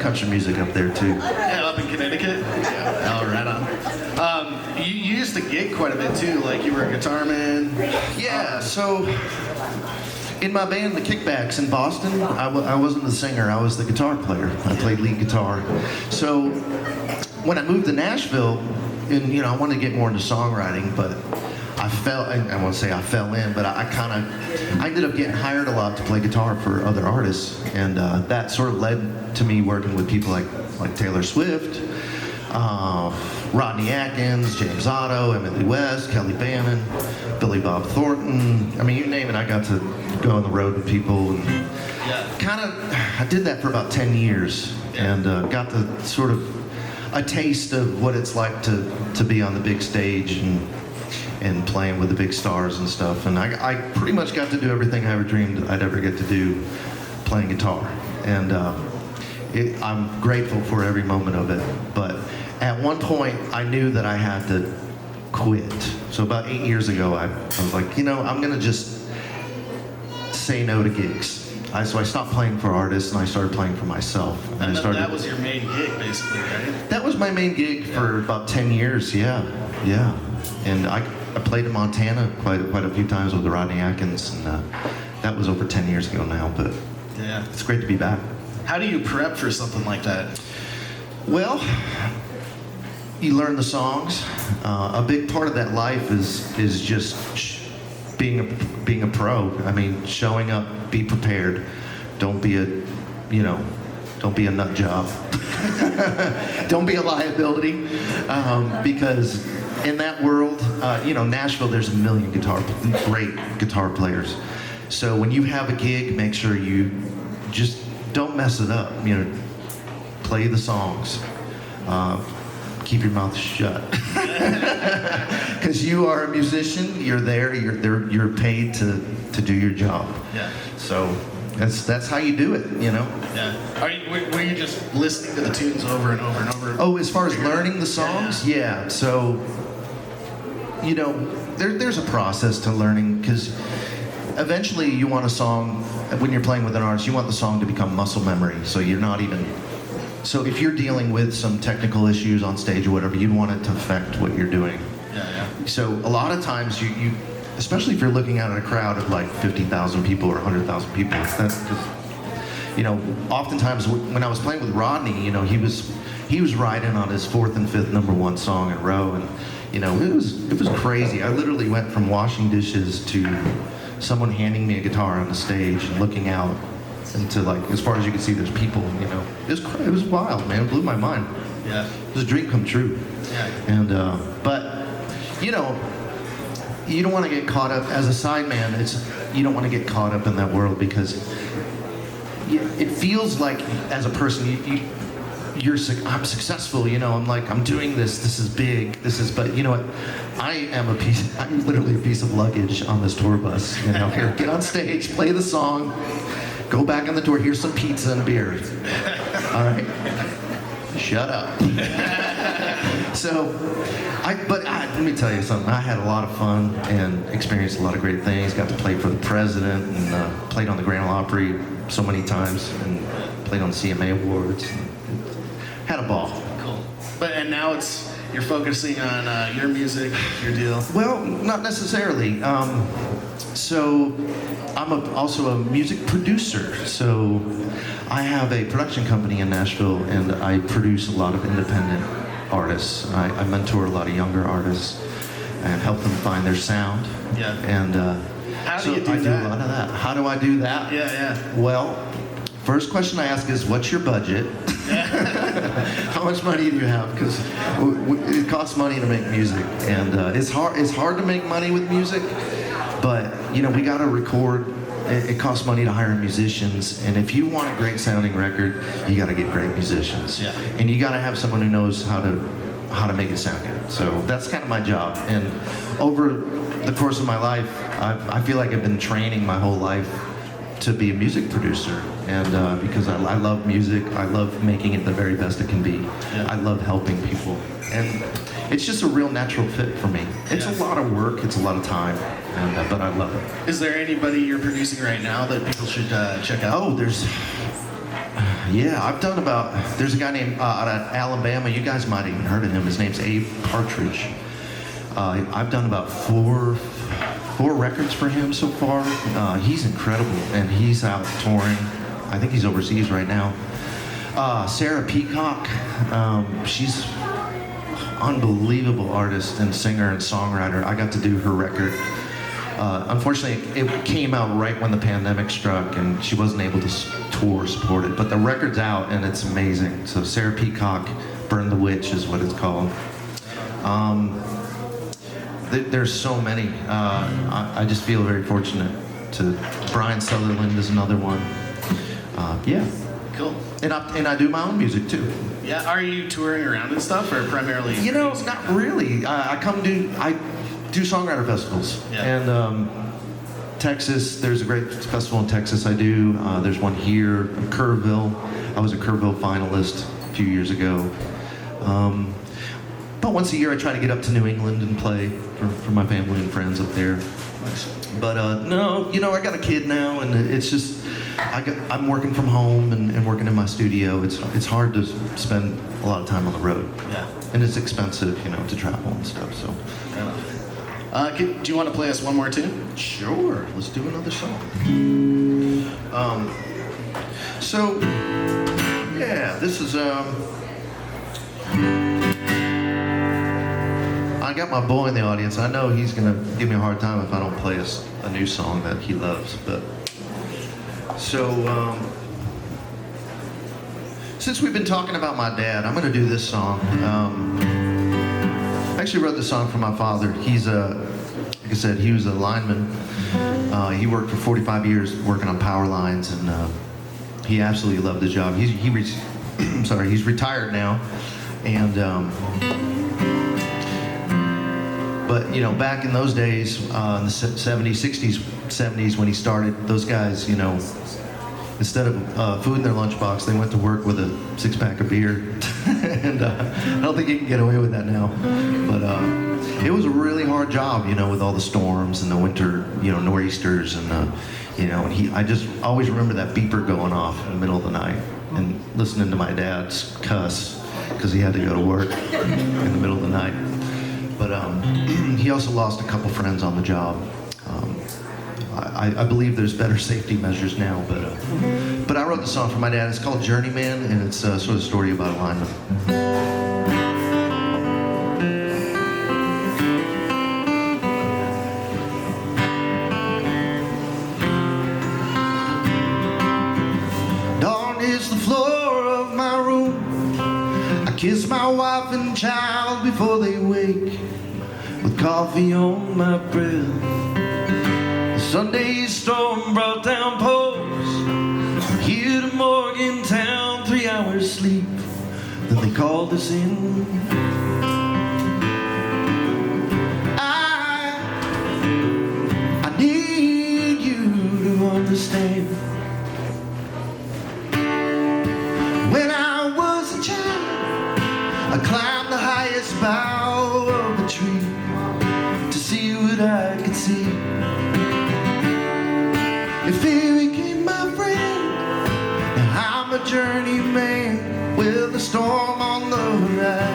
country music up there too. Yeah, up in Connecticut? Yeah. Oh, right on. You used to gig quite a bit too, like you were a guitar man. Yeah, so in my band, the Kickbacks in Boston, I wasn't the singer, I was the guitar player. I played lead guitar. So when I moved to Nashville, and I wanted to get more into songwriting, but I won't say I fell in, but I ended up getting hired a lot to play guitar for other artists, and that sort of led to me working with people like Taylor Swift, Rodney Atkins, James Otto, Emily West, Kelly Bannon, Billy Bob Thornton. I mean, you name it, I got to go on the road with people. And I did that for about 10 years, and got the sort of a taste of what it's like to be on the big stage and playing with the big stars and stuff. And I pretty much got to do everything I ever dreamed I'd ever get to do playing guitar. And I'm grateful for every moment of it. But at one point, I knew that I had to quit. So about 8 years ago, I was like, I'm gonna just say no to gigs. So I stopped playing for artists and I started playing for myself. And that was your main gig, basically, right? That was my main gig for about 10 years, yeah. And I played in Montana quite a few times with Rodney Atkins, and that was over 10 years ago now, but yeah, it's great to be back. How do you prep for something like that? Well, you learn the songs. A big part of that life is just being a pro. I mean, showing up, be prepared. Don't be a nut job. Don't be a liability, because in that world, Nashville, there's a million great guitar players. So when you have a gig, make sure you just don't mess it up. Play the songs. Keep your mouth shut. Because you are a musician. You're there. You're paid to do your job. Yeah. So that's how you do it. Yeah. Were you just listening to the tunes over and over and over? Oh, as far as learning the songs, yeah. So there's a process to learning, because eventually you want a song, when you're playing with an artist, you want the song to become muscle memory. So so if you're dealing with some technical issues on stage or whatever, you want it to affect what you're doing. Yeah. So a lot of times you especially if you're looking out at a crowd of like 50,000 people or 100,000 people, oftentimes when I was playing with Rodney, he was riding on his 4th and 5th #1 song in a row, and it was crazy. I literally went from washing dishes to someone handing me a guitar on the stage and looking out into, like, as far as you can see, there's people. It was wild, man. It blew my mind. Yeah. It was a dream come true. Yeah. And but you don't want to get caught up as a sideman. You don't want to get caught up in that world, because it feels like as a person I'm successful. I'm doing this. This is big. But you know what? I'm literally a piece of luggage on this tour bus. Here, get on stage, play the song, go back on the tour. Here's some pizza and a beer. All right. Shut up. But let me tell you something. I had a lot of fun and experienced a lot of great things. Got to play for the president, and played on the Grand Ole Opry so many times, and played on the CMA Awards. Had a ball. Cool. And now you're focusing on your music, your deal. Well, not necessarily. So I'm also a music producer. So I have a production company in Nashville, and I produce a lot of independent artists. I mentor a lot of younger artists and help them find their sound. Yeah. And how do you do I that? do a lot of that. How do I do that? Yeah. Well, first question I ask is, what's your budget? How much money do you have? Because it costs money to make music, and it's hard to make money with music, but we got to record. It costs money to hire musicians, and if you want a great sounding record, you got to get great musicians. Yeah. And you got to have someone who knows how to make it sound good. So that's kind of my job. And over the course of my life, I feel like I've been training my whole life to be a music producer, and because I love music, I love making it the very best it can be. Yeah. I love helping people, and it's just a real natural fit for me. It's a lot of work, it's a lot of time, but I love it. Is there anybody you're producing right now that people should check out? Oh, there's Yeah, I've done about, there's a guy named out of Alabama, you guys might have even heard of him. His name's Abe Partridge. I've done about four records for him so far. He's incredible, and he's out touring. I think he's overseas right now. Sarah Peacock, she's unbelievable artist and singer and songwriter. I got to do her record. Unfortunately, it came out right when the pandemic struck, and she wasn't able to tour support it. But the record's out, and it's amazing. So Sarah Peacock, Burn the Witch is what it's called. There's so many. I just feel very fortunate to. Brian Sutherland is another one. Yeah. Cool. And I do my own music too. Yeah. Are you touring around and stuff, or primarily? You know, not really. I do songwriter festivals. Yeah. And Texas, there's a great festival in Texas I do. There's one here in Kerrville. I was a Kerrville finalist a few years ago. About once a year I try to get up to New England and play for my family and friends up there. Nice. But no, you know, I got a kid now, and it's just, I'm working from home and working in my studio. It's hard to spend a lot of time on the road. Yeah. And it's expensive, you know, to travel and stuff, so. Do you want to play us one more tune? Sure, let's do another song. So, yeah, this is, I got my boy in the audience. I know he's gonna give me a hard time if I don't play a new song that he loves, but, so, since we've been talking about my dad, I'm gonna do this song. I actually wrote this song for my father. He's like I said, he was a lineman. He worked for 45 years working on power lines, and he absolutely loved the job. He's retired now, and but you know, back in those days, in the 70s, 60s, 70s, when he started, those guys, you know, instead of food in their lunchbox, they went to work with a six-pack of beer. And I don't think you can get away with that now. But it was a really hard job, you know, with all the storms and the winter, you know, nor'easters, and you know, and I just always remember that beeper going off in the middle of the night and listening to my dad's cuss because he had to go to work in the middle of the night. But he also lost a couple friends on the job. I believe there's better safety measures now, but I wrote the song for my dad. It's called Journeyman, and it's sort of a story about a lineman. Dawn is the floor of my room. I kiss my wife and child before they wake, with coffee on my breath. Sunday's storm brought down poles from here to Morgantown, 3 hours sleep, then they called us in. I need you to understand. When I was a child, I climbed the highest bough of a tree to see what I could see. If he became my friend, now I'm a journeyman with a storm on the horizon.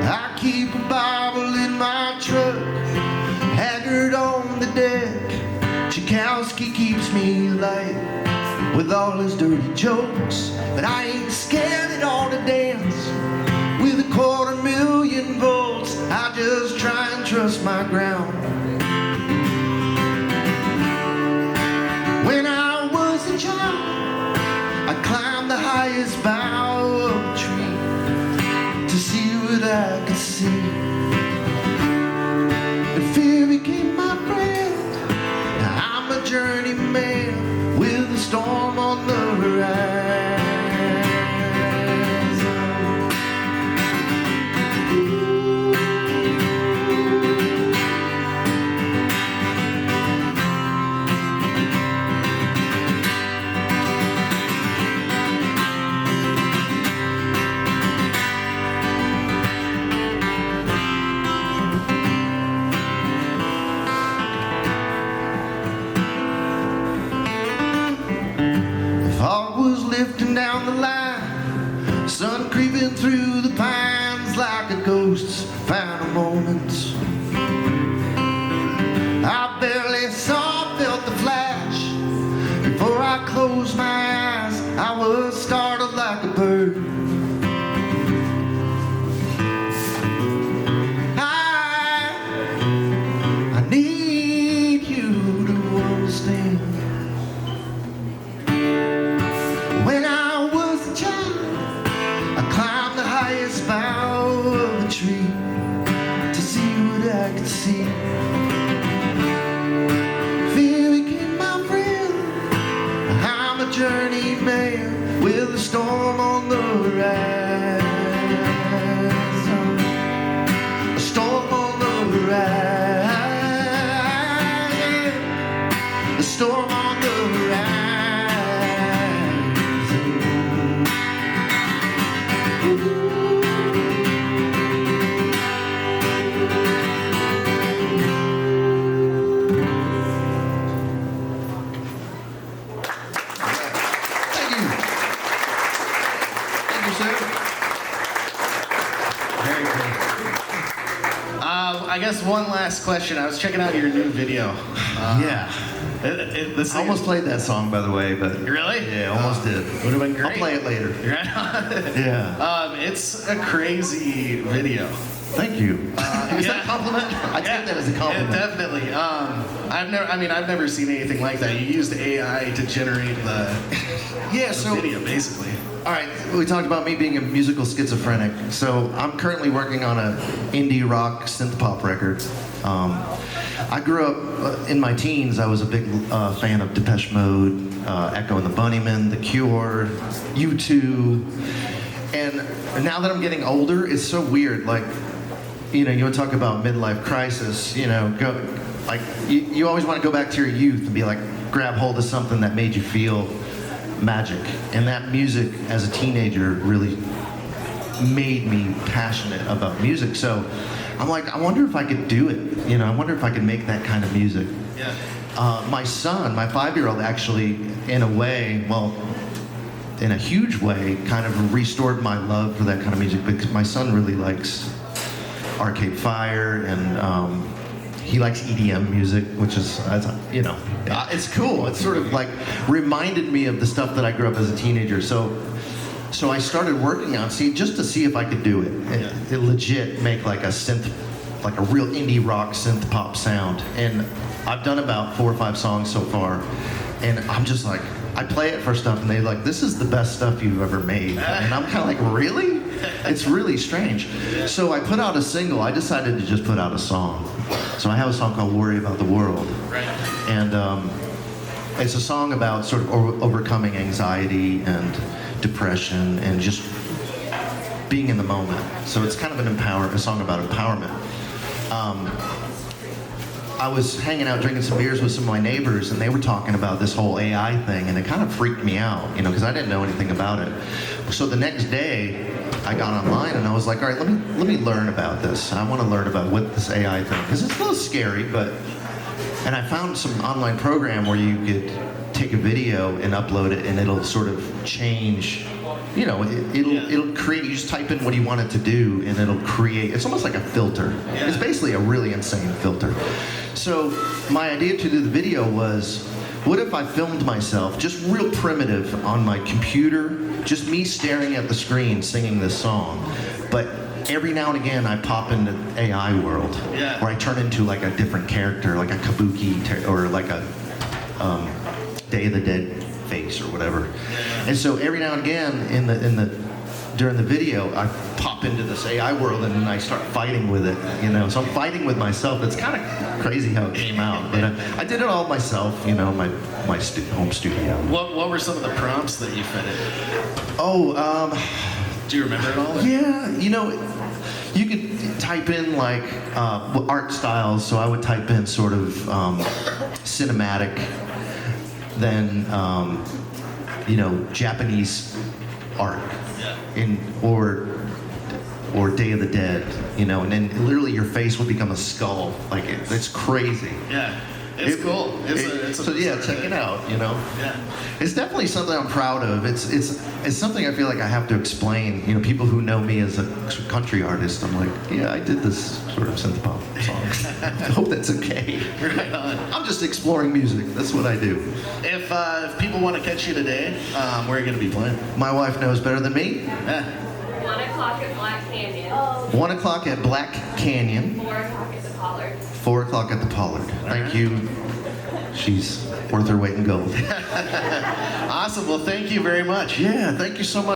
I keep a Bible in my truck, Haggard on the deck. Tchaikovsky keeps me light with all his dirty jokes, but I ain't scared at all to dance with 250,000 volts. I just try and trust my ground. When I was a child, I climbed the highest bough of a tree to see what I could see. And fear became my friend. Now I'm a journeyman with a storm on the horizon. the line, sun creeping through the pines like a ghost's final moments. I barely felt the flash. Before I closed my eyes, I was startled like a bird. I need you to understand. When I was a child, I climbed the highest bough of a tree to see what I could see. Journeyman with a storm on the horizon. A storm on the horizon. A storm on the horizon. I guess one last question. I was checking out your new video. Yeah. This I almost played that song, by the way, but really? Yeah, almost did. Would have been great. I'll play it later. Right on. Yeah. It's a crazy video. Thank you. Is that a compliment? I take that as a compliment. Yeah, definitely. I've never seen anything like that. You used AI to generate the video, basically. All right, we talked about me being a musical schizophrenic. So I'm currently working on an indie rock synth pop record. I grew up in my teens. I was a big fan of Depeche Mode, Echo and the Bunnymen, The Cure, U2. And now that I'm getting older, it's so weird. Like, you know, you want to talk about midlife crisis. You know, you always want to go back to your youth and be like, grab hold of something that made you feel magic. And that music as a teenager really made me passionate about music. So I'm like, I wonder if I could do it. You know, I wonder if I could make that kind of music. Yeah. My son, my 5-year-old, actually, in a way, well, in a huge way, kind of restored my love for that kind of music, because my son really likes Arcade Fire, and he likes EDM music, which is, you know, it's cool. It's sort of like reminded me of the stuff that I grew up as a teenager. So I started working on, just to see if I could do it. It legit make like a synth, like a real indie rock synth pop sound. And I've done about 4 or 5 songs so far, and I'm just like, I play it for stuff, and they're like, this is the best stuff you've ever made. And I'm kind of like, really? It's really strange. So I put out a single. I decided to just put out a song. So I have a song called Worry About the World. Right. And it's a song about sort of overcoming anxiety and depression and just being in the moment. So it's kind of a song about empowerment. I was hanging out drinking some beers with some of my neighbors, and they were talking about this whole AI thing, and it kind of freaked me out, you know, because I didn't know anything about it. So the next day, I got online and I was like, all right, let me learn about this. I want to learn about what this AI thing, because it's a little scary, and I found some online program where you could take a video and upload it, and it'll sort of change. You know, it'll create. You just type in what you want it to do, and it'll create. It's almost like a filter. Yeah. It's basically a really insane filter. So my idea to do the video was, what if I filmed myself, just real primitive, on my computer, just me staring at the screen singing this song, but every now and again I pop into AI world, where I turn into like a different character, like a kabuki or like a Day of the Dead face or whatever. And so every now and again during the video, I pop into this AI world and then I start fighting with it, you know. So I'm fighting with myself. It's kind of crazy how it came out, but I did it all myself, you know, my home studio. What were some of the prompts that you fed it? Oh, do you remember it all? Yeah, you know, you could type in like art styles. So I would type in sort of cinematic, then you know, Japanese art, or Day of the Dead, you know, and then literally your face will become a skull. Like it's crazy. Yeah. It's cool. So yeah, check it out. You know. Yeah. It's definitely something I'm proud of. It's something I feel like I have to explain. You know, people who know me as a country artist, I'm like, yeah, I did this sort of synth pop song. I hope that's okay. Right on. I'm just exploring music. That's what I do. If people want to catch you today, where are you going to be playing? My wife knows better than me. Yeah. 1 o'clock at Black Canyon. 1 o'clock at Black Canyon. 4 o'clock at the Pollard. 4 o'clock at the Pollard. Thank you. She's worth her weight in gold. Awesome. Well, thank you very much. Yeah, thank you so much.